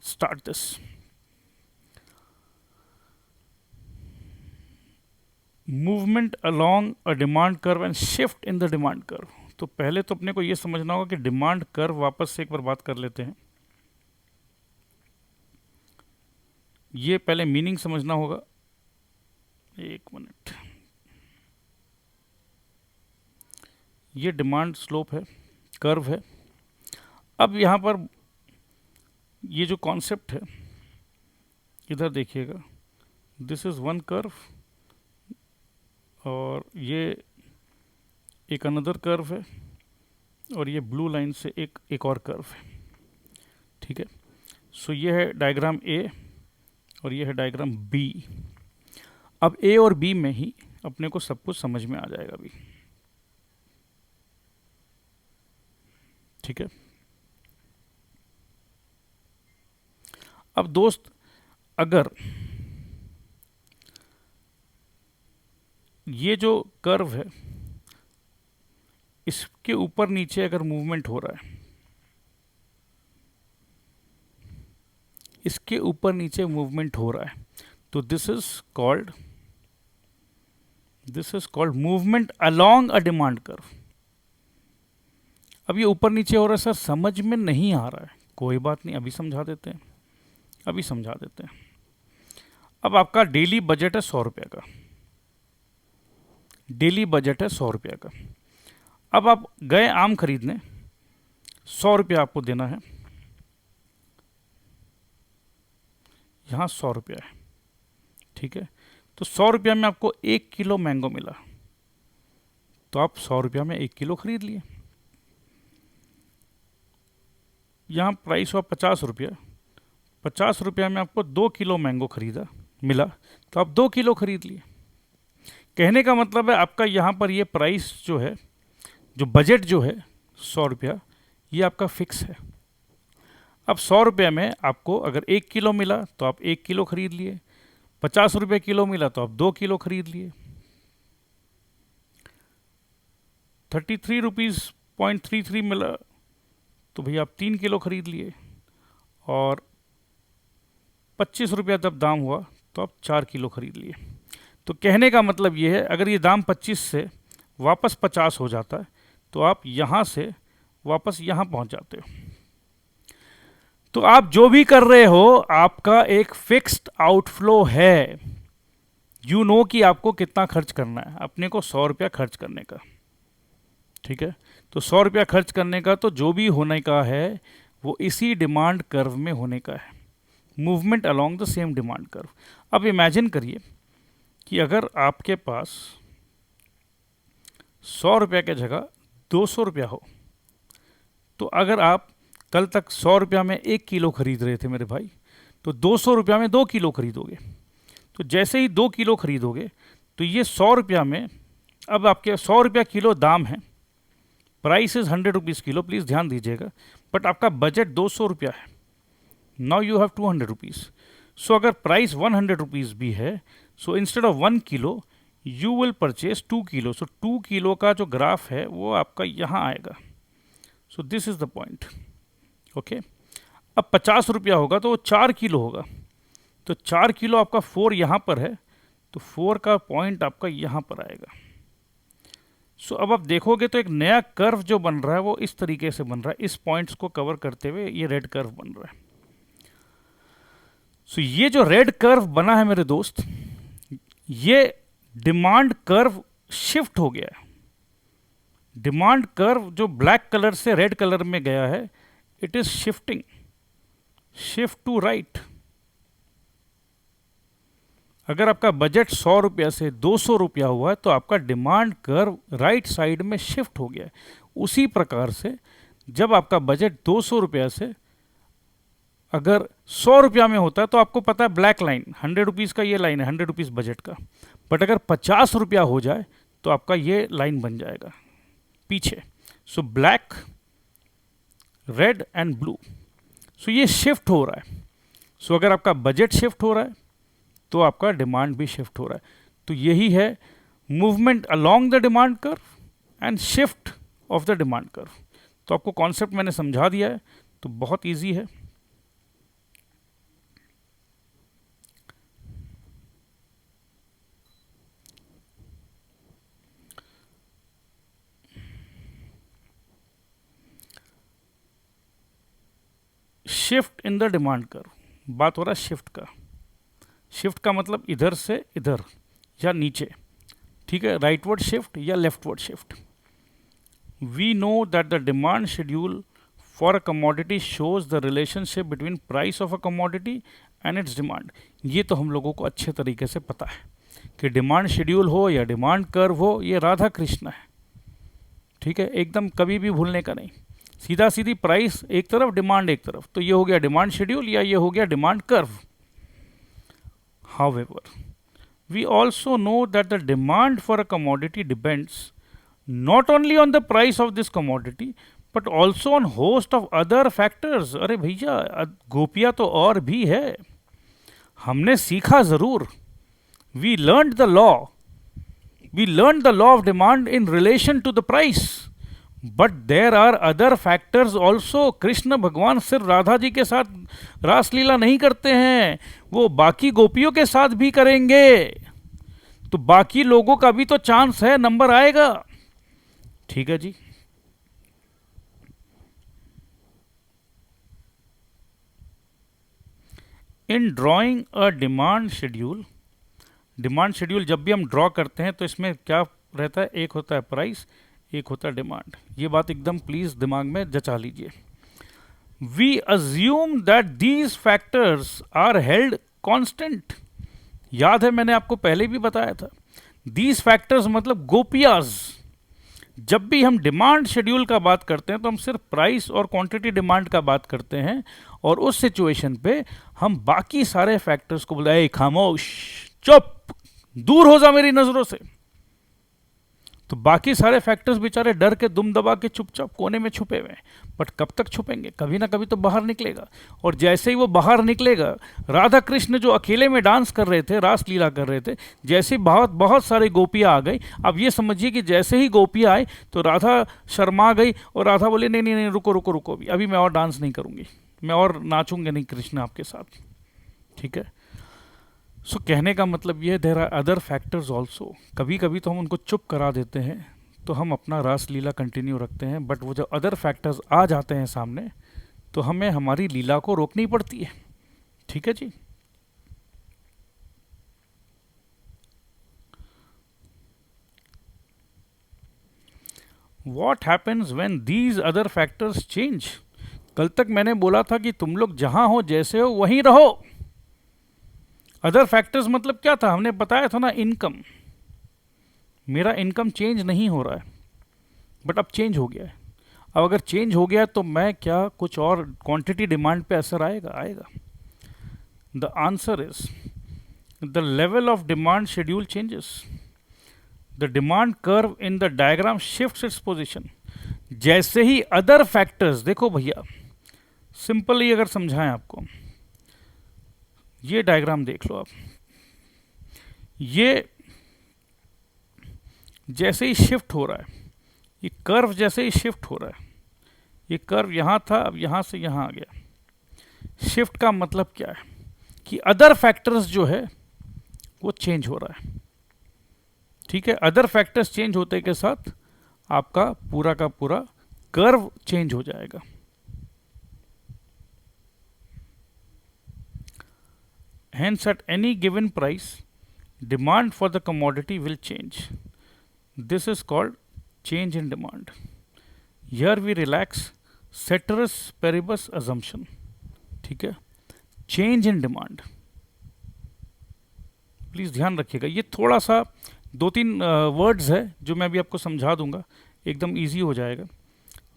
start this. Movement along a demand curve and shift in the demand curve. तो पहले तो अपने को ये समझना होगा कि demand curve, वापस से एक बार बात कर लेते हैं. ये पहले मीनिंग समझना होगा. एक मिनट. ये डिमांड स्लोप है, कर्व है. अब यहाँ पर ये जो कॉन्सेप्ट है, इधर देखिएगा, दिस इज़ वन कर्व और ये एक अनदर कर्व है और ये ब्लू लाइन से एक और कर्व है. ठीक है. सो ये है डायग्राम ए और ये है डायग्राम बी. अब ए और बी में ही अपने को सब कुछ समझ में आ जाएगा अभी. ठीक है. अब दोस्त, अगर ये जो कर्व है इसके ऊपर नीचे अगर मूवमेंट हो रहा है, इसके ऊपर नीचे मूवमेंट हो रहा है, तो this is called movement along a demand curve. अब ये ऊपर नीचे हो रहा है सर, समझ में नहीं आ रहा है, कोई बात नहीं, अभी समझा देते हैं। अब आपका डेली बजट है 100 रुपये का, डेली बजट है 100 रुपये का। अब आप गए आम खरीदने, 100 रुपये आपको देना है, यहाँ 100 रुपया है, ठीक है। तो 100 रुपया में आपको 1 किलो मैंगो मिला, तो आप 100 रुपया में 1 किलो खरीद लिए। यहाँ प्राइस हुआ 50 रुपया, 50 रुपया में आपको 2 किलो मैंगो खरीदा मिला, तो आप 2 किलो खरीद लिए। कहने का मतलब है आपका यहाँ पर ये प्राइस जो है, जो बजट जो है 100 रुपया, ये आपका फिक्स है। अब 100 रुपये में आपको अगर 1 किलो मिला तो आप 1 किलो खरीद लिए, 50 रुपये किलो मिला तो आप 2 किलो खरीद लिए, 33 रुपीज़ .33 मिला तो भैया आप 3 किलो खरीद लिए, और 25 रुपया जब दाम हुआ तो आप 4 किलो खरीद लिए। तो कहने का मतलब ये है, अगर ये दाम 25 से वापस 50 हो जाता है तो आप यहाँ से वापस यहाँ पहुँच जाते हो। तो आप जो भी कर रहे हो आपका एक फिक्स्ड आउटफ्लो है। यू नो कि आपको कितना खर्च करना है, अपने को 100 रुपया खर्च करने का, ठीक है। तो 100 रुपया खर्च करने का, तो जो भी होने का है वो इसी डिमांड कर्व में होने का है, movement along the same demand curve. अब इमेजिन करिए कि अगर आपके पास 100 रुपये की जगह 200 रुपया हो, तो अगर आप कल तक 100 रुपया में 1 किलो खरीद रहे थे मेरे भाई, तो 200 रुपया में 2 किलो खरीदोगे। तो जैसे ही 2 किलो खरीदोगे तो ये 100 रुपया में, अब आपके 100 रुपया किलो दाम है, price is 100 rupees kilo, please ध्यान दीजिएगा, बट आपका बजट 200 रुपया है। Now you have 200 rupees. So अगर प्राइस 100 रुपीज़ भी है, so instead of 1 kilo you will purchase 2 kilo. So 2 kilo का जो ग्राफ है वो आपका यहाँ आएगा। So this is the point, okay. अब 50 रुपया होगा तो वो 4 किलो होगा, तो 4 किलो आपका 4 यहाँ पर है, तो 4 का पॉइंट आपका यहाँ पर आएगा। सो अब आप देखोगे तो एक नया कर्व जो बन रहा है वो इस तरीके से बन रहा है, इस पॉइंट्स को कवर करते हुए ये रेड कर्व बन रहा है। सो ये जो रेड कर्व बना है मेरे दोस्त, ये डिमांड कर्व शिफ्ट हो गया है। डिमांड कर्व जो ब्लैक कलर से रेड कलर में गया है, it is shifting, shift to right. अगर आपका बजट 100 रुपया से 200 रुपया हुआ है तो आपका डिमांड कर्व राइट साइड में शिफ्ट हो गया है। उसी प्रकार से जब आपका बजट 200 रुपया से अगर 100 रुपया में होता है तो आपको पता है ब्लैक लाइन 100 रुपीज़ का, ये लाइन है 100 रुपीज़ बजट का, बट अगर 50 रुपया हो जाए तो आपका ये लाइन बन जाएगा पीछे। So black, red and blue, so ये शिफ्ट हो रहा है। सो अगर आपका बजट शिफ्ट हो रहा है तो आपका डिमांड भी शिफ्ट हो रहा है। तो यही है movement along the demand curve and shift of the demand curve. तो आपको कॉन्सेप्ट मैंने समझा दिया है, तो बहुत इजी है। Shift in the demand curve, बात हो रहा है शिफ्ट का। शिफ्ट का मतलब इधर से इधर या नीचे, ठीक है, राइटवर्ड शिफ्ट या leftward shift. We know that the demand schedule for a commodity shows the relationship between price of a commodity and its demand. ये तो हम लोगों को अच्छे तरीके से पता है कि डिमांड शेड्यूल हो या डिमांड कर्व हो, ये राधा कृष्ण है, ठीक है, एकदम कभी भी भूलने का नहीं। सीधा सीधी प्राइस एक तरफ, डिमांड एक तरफ, तो ये हो गया डिमांड शेड्यूल या ये हो गया demand curve. However, we also know that the demand for a commodity depends not only on the price of this commodity but also on host of other factors. अरे भैया, गोपियां तो और भी है, हमने सीखा जरूर। We learn the law, we learn the law of demand in relation to the price, but there are other factors also. Krishna भगवान सिर्फ राधा जी के साथ रासलीला नहीं करते हैं, वो बाकी गोपियों के साथ भी करेंगे। तो बाकी लोगों का भी तो चांस है, नंबर आएगा। ठीक है जी। In drawing a demand schedule, demand schedule जब भी हम ड्रॉ करते हैं तो इसमें क्या रहता है, एक होता है प्राइस, एक होता है डिमांड। ये बात एकदम प्लीज दिमाग में जचा लीजिए। We assume that these factors are held constant. याद है मैंने आपको पहले भी बताया था, दीज फैक्टर्स मतलब गोपियाज। जब भी हम डिमांड शेड्यूल का बात करते हैं तो हम सिर्फ प्राइस और क्वांटिटी डिमांड का बात करते हैं, और उस सिचुएशन पे हम बाकी सारे फैक्टर्स को बुलाए, खामोश, चुप, दूर हो जा मेरी नजरों से। तो बाकी सारे फैक्टर्स बेचारे डर के दुम दबा के चुपचाप कोने में छुपे हुए हैं। बट कब तक छुपेंगे, कभी ना कभी तो बाहर निकलेगा। और जैसे ही वो बाहर निकलेगा, राधा कृष्ण जो अकेले में डांस कर रहे थे, रास लीला कर रहे थे, जैसे बहुत बहुत सारी गोपियां आ गई। अब ये समझिए कि जैसे ही गोपियां आई तो राधा शर्मा गई, और राधा बोली नहीं नहीं नहीं, रुको रुको रुको, अभी मैं और डांस नहीं करूंगी, मैं और नाचूंगी नहीं कृष्ण आपके साथ। ठीक है। सो कहने का मतलब ये, there are other factors also. कभी कभी तो हम उनको चुप करा देते हैं, तो हम अपना रास लीला कंटिन्यू रखते हैं, बट वो जब अदर फैक्टर्स आ जाते हैं सामने तो हमें हमारी लीला को रोकनी पड़ती है। ठीक है जी। What happens when these other factors change. कल तक मैंने बोला था कि तुम लोग जहां हो, जैसे हो, वहीं रहो। अदर फैक्टर्स मतलब क्या था, हमने बताया था ना, इनकम। मेरा इनकम चेंज नहीं हो रहा है, बट अब चेंज हो गया है। अब अगर चेंज हो गया तो मैं क्या, कुछ और क्वांटिटी डिमांड पे असर आएगा? आएगा। The answer is the level of demand schedule changes, the demand curve in the diagram shifts its position. जैसे ही अदर फैक्टर्स, देखो भैया सिंपली अगर समझाएं आपको, ये डायग्राम देख लो आप, ये जैसे ही शिफ्ट हो रहा है, ये कर्व जैसे ही शिफ्ट हो रहा है, ये कर्व यहां था, अब यहां से यहां आ गया। शिफ्ट का मतलब क्या है कि अदर फैक्टर्स जो है वो चेंज हो रहा है। ठीक है। अदर फैक्टर्स चेंज होते के साथ आपका पूरा का पूरा कर्व चेंज हो जाएगा। Hence, at any given price, demand for the commodity will change. This is called change in demand. Here we relax ceteris paribus assumption. ठीक है। चेंज इन डिमांड, प्लीज ध्यान रखिएगा। ये थोड़ा सा 2-3 वर्ड्स है जो मैं अभी आपको समझा दूंगा, एकदम इजी हो जाएगा।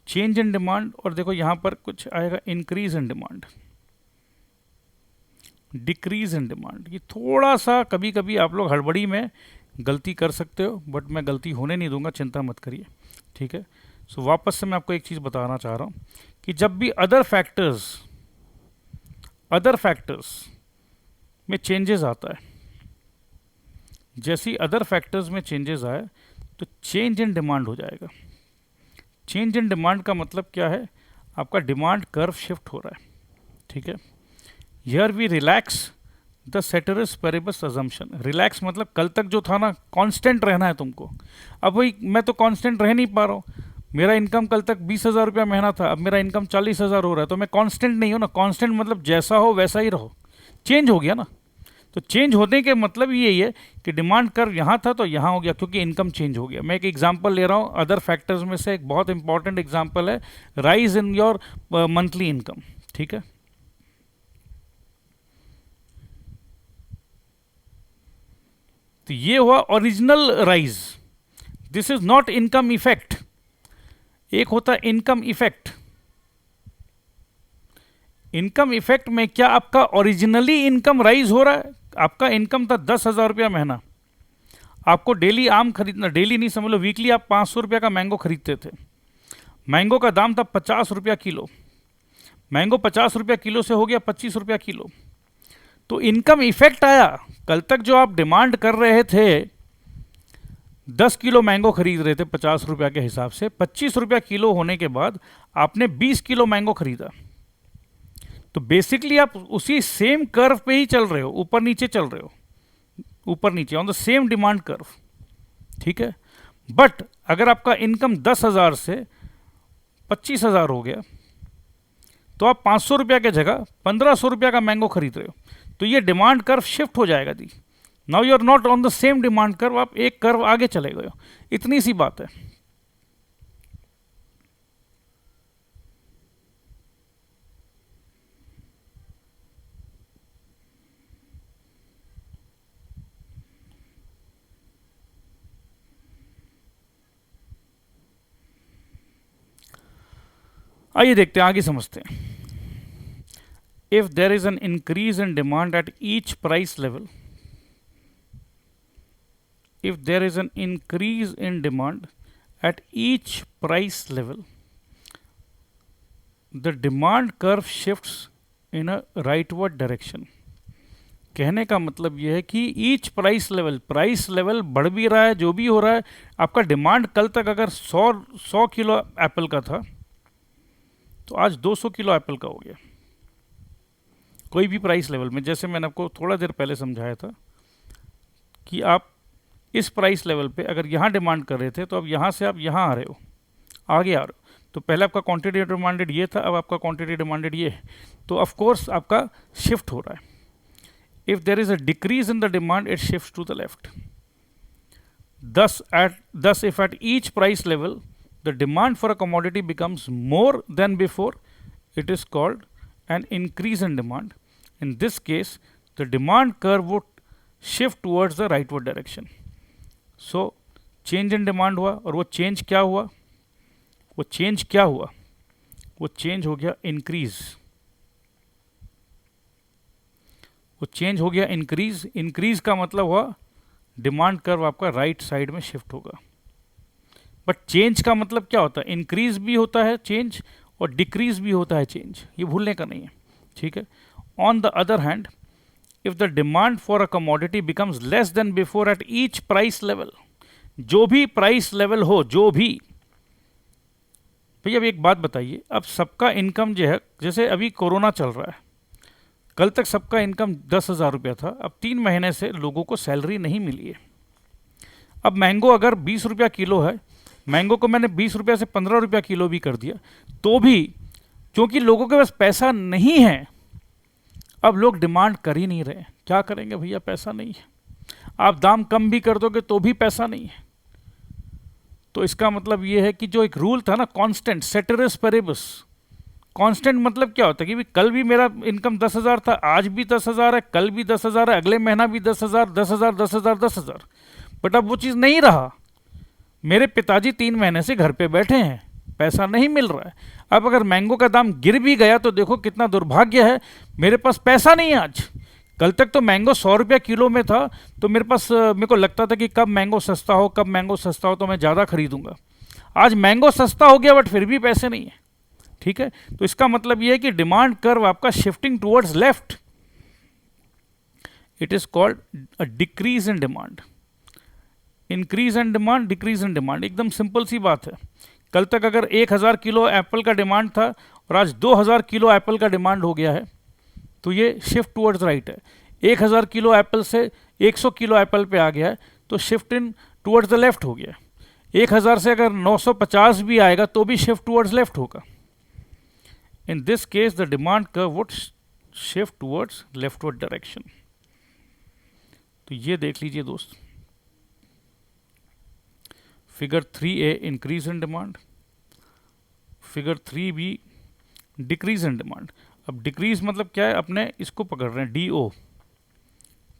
चेंज इन डिमांड, और देखो यहां पर कुछ आएगा increase in demand, decrease in demand. ये थोड़ा सा कभी कभी आप लोग हड़बड़ी में गलती कर सकते हो, बट मैं गलती होने नहीं दूंगा, चिंता मत करिए। ठीक है। सो वापस से मैं आपको एक चीज़ बताना चाह रहा हूँ कि जब भी अदर फैक्टर्स में चेंजेस आता है, जैसे ही अदर फैक्टर्स में चेंजेस आए तो चेंज इन डिमांड हो जाएगा। चेंज इन डिमांड का मतलब क्या है, आपका डिमांड कर्व शिफ्ट हो रहा है। ठीक है। Here we relax the ceteris paribus assumption. Relax मतलब कल तक जो था ना, कांस्टेंट रहना है तुमको। अब वही मैं तो कांस्टेंट रह नहीं पा रहा हूँ। मेरा इनकम कल तक 20,000 रुपया महीना था, अब मेरा इनकम 40,000 हो रहा है, तो मैं कांस्टेंट नहीं हूँ ना। कांस्टेंट मतलब जैसा हो वैसा ही रहो, चेंज हो गया ना। तो चेंज होने के मतलब यही है कि डिमांड कर्व यहाँ था तो यहाँ हो गया, क्योंकि इनकम चेंज हो गया। मैं एक एग्जांपल ले रहा हूँ अदर फैक्टर्स में से, एक बहुत इंपॉर्टेंट एग्जांपल है rise in your monthly income. ठीक है। तो ये हुआ original rise, this is not income effect. एक होता है इनकम इफेक्ट। इनकम इफेक्ट में क्या आपका ओरिजिनली इनकम राइज हो रहा है। आपका इनकम था 10,000 रुपया महीना, आपको डेली आम खरीदना, डेली नहीं समझ लो वीकली, आप 500 रुपया का मैंगो खरीदते थे। मैंगो का दाम था 50 रुपया किलो, मैंगो 50 रुपया किलो से हो गया 25 रुपया किलो। तो इनकम इफेक्ट आया। कल तक जो आप डिमांड कर रहे थे, 10 किलो मैंगो खरीद रहे थे 50 रुपया के हिसाब से, 25 रुपया किलो होने के बाद आपने 20 किलो मैंगो खरीदा। तो बेसिकली आप उसी सेम कर्व पे ही चल रहे हो, ऊपर नीचे चल रहे हो, ऊपर नीचे on the same demand curve, ठीक है। बट अगर आपका इनकम 10,000 से 25,000 हो गया, तो आप 500 रुपया के जगह 1500 रुपया का मैंगो खरीद रहे हो, तो ये डिमांड कर्व शिफ्ट हो जाएगा दी। Now you are not on the same demand curve, आप एक कर्व आगे चले गए हो। इतनी सी बात है। आइए देखते हैं, आगे समझते हैं। If there is an increase in demand at each price level, if there is an increase in demand at each price level, the demand curve shifts in a rightward direction। कहने का मतलब यह है कि ईच प्राइस लेवल बढ़ भी रहा है, जो भी हो रहा है, आपका डिमांड कल तक अगर 100 किलो एप्पल का था, तो आज 200 किलो एप्पल का हो गया। कोई भी प्राइस लेवल में, जैसे मैंने आपको थोड़ा देर पहले समझाया था कि आप इस प्राइस लेवल पे अगर यहाँ डिमांड कर रहे थे, तो अब यहाँ से आप यहाँ आ रहे हो, आगे आ रहे हो, तो पहले आपका क्वांटिटी डिमांडेड ये था, अब आपका क्वांटिटी डिमांडेड ये है, तो ऑफ कोर्स आपका शिफ्ट हो रहा है। If there is a decrease in the demand, it shift to the left. thus if at each price level the demand for a commodity becomes more than before, it is called an increase in demand. In this case, the demand curve would shift towards the rightward direction. So change in demand हुआ, और वो change क्या हुआ, वो change हो गया increase, वो change हो गया इंक्रीज। इंक्रीज का मतलब हुआ डिमांड कर्व आपका राइट साइड में शिफ्ट होगा। बट चेंज का मतलब क्या होता है, इंक्रीज भी होता है चेंज और डिक्रीज भी होता है चेंज, ये भूलने का नहीं है, ठीक है। On the other hand, if the demand for a commodity becomes less than before at each price level, जो भी प्राइस लेवल हो, जो भी, भैया अब एक बात बताइए, अब सबका इनकम जो है, जैसे अभी कोरोना चल रहा है, कल तक सबका इनकम 10,000 रुपया था, अब 3 महीने से लोगों को सैलरी नहीं मिली है। अब मैंगो अगर 20 रुपया किलो है, मैंगो को मैंने 20 रुपया से 15 रुपया किलो भी कर दिया, तो भी क्योंकि लोगों के पास पैसा नहीं है, अब लोग डिमांड कर ही नहीं रहे। क्या करेंगे भैया, पैसा नहीं है। आप दाम कम भी कर दोगे तो भी पैसा नहीं है। तो इसका मतलब ये है कि जो एक रूल था ना, कांस्टेंट सेटेरिस पेरिबस, कांस्टेंट मतलब क्या होता है कि भी कल भी मेरा इनकम 10,000 था, आज भी 10,000 है, कल भी 10,000 है, अगले महीना भी 10,000, 10,000, 10,000, 10,000। बट अब वो चीज़ नहीं रहा। मेरे पिताजी 3 महीने से घर पे बैठे हैं, पैसा नहीं मिल रहा है। अब अगर मैंगो का दाम गिर भी गया तो देखो कितना दुर्भाग्य है, मेरे पास पैसा नहीं है आज। कल तक तो मैंगो 100 रुपया किलो में था, तो मेरे को लगता था कि कब मैंगो सस्ता हो तो मैं ज़्यादा खरीदूंगा। आज मैंगो सस्ता हो गया बट फिर भी पैसे नहीं है, ठीक है। तो इसका मतलब यह है कि डिमांड कर्व आपका shifting towards left, it is called a decrease in demand. Increase in demand, decrease in demand, एकदम सिंपल सी बात है। कल तक अगर 1,000 किलो एप्पल का डिमांड था और आज 2,000 किलो एप्पल का डिमांड हो गया है, तो ये शिफ्ट टुवर्ड्स राइट है। 1,000 किलो एप्पल से 100 किलो एप्पल पे आ गया है, तो shift in towards the left हो गया। 1,000 से अगर 950 भी आएगा तो भी शिफ्ट टुवर्ड्स लेफ्ट होगा। In this case the demand curve would shift towards leftward direction. तो ये देख लीजिए दोस्त, figure 3A increase in demand, figure 3B decrease in demand. अब डिक्रीज मतलब क्या है, अपने इसको पकड़ रहे हैं DO,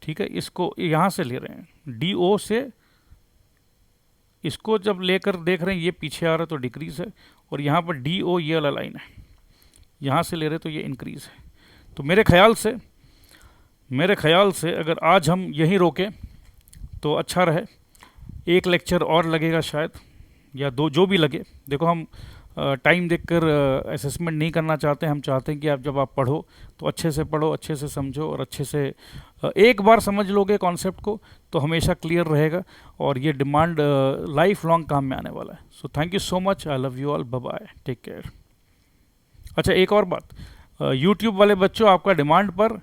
ठीक है, इसको यहाँ से ले रहे हैं DO से, इसको जब लेकर देख रहे हैं ये पीछे आ रहा है तो डिक्रीज है, और यहाँ पर DO ये वाला लाइन है, यहाँ से ले रहे तो ये इंक्रीज है। तो मेरे ख्याल से अगर आज हम यहीं रोकें तो अच्छा रहे। एक लेक्चर और लगेगा शायद, या 2, जो भी लगे। देखो हम टाइम देखकर असेसमेंट नहीं करना चाहते। हम चाहते हैं कि आप जब आप पढ़ो तो अच्छे से पढ़ो, अच्छे से समझो और अच्छे से एक बार समझ लोगे कॉन्सेप्ट को तो हमेशा क्लियर रहेगा और ये डिमांड लाइफ लॉन्ग काम में आने वाला है। So thank you so much, I love you all, bye bye, take care. अच्छा एक और बात, यूट्यूब वाले बच्चों आपका डिमांड पर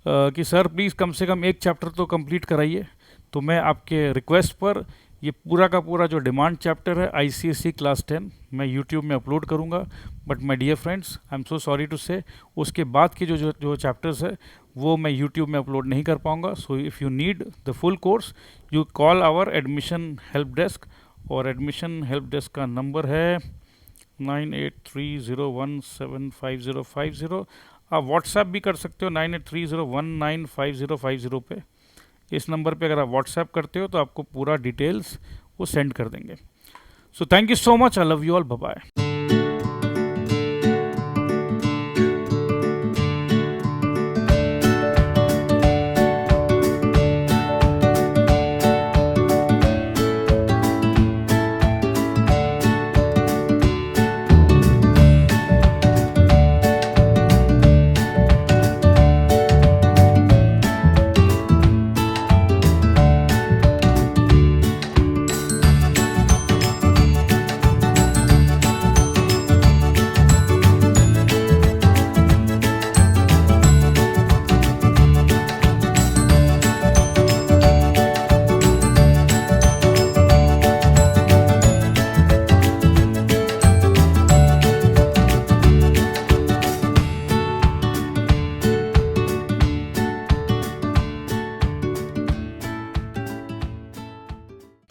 कि सर प्लीज़ कम से कम एक चैप्टर तो कंप्लीट कराइए, तो मैं आपके रिक्वेस्ट पर ये पूरा का पूरा जो डिमांड चैप्टर है आईसीएसई क्लास 10 मैं यूट्यूब में अपलोड करूँगा। But my dear friends, I am so sorry to say उसके बाद के जो चैप्टर्स है वो मैं यूट्यूब में अपलोड नहीं कर पाऊँगा। So if you need the full course you call our admission help desk, और एडमिशन हेल्प डेस्क का नंबर है 9830175050। आप व्हाट्सएप भी कर सकते हो 9830195050 पे। इस नंबर पे अगर आप व्हाट्सएप करते हो तो आपको पूरा डिटेल्स वो सेंड कर देंगे। So thank you so much, I love you all, bye bye.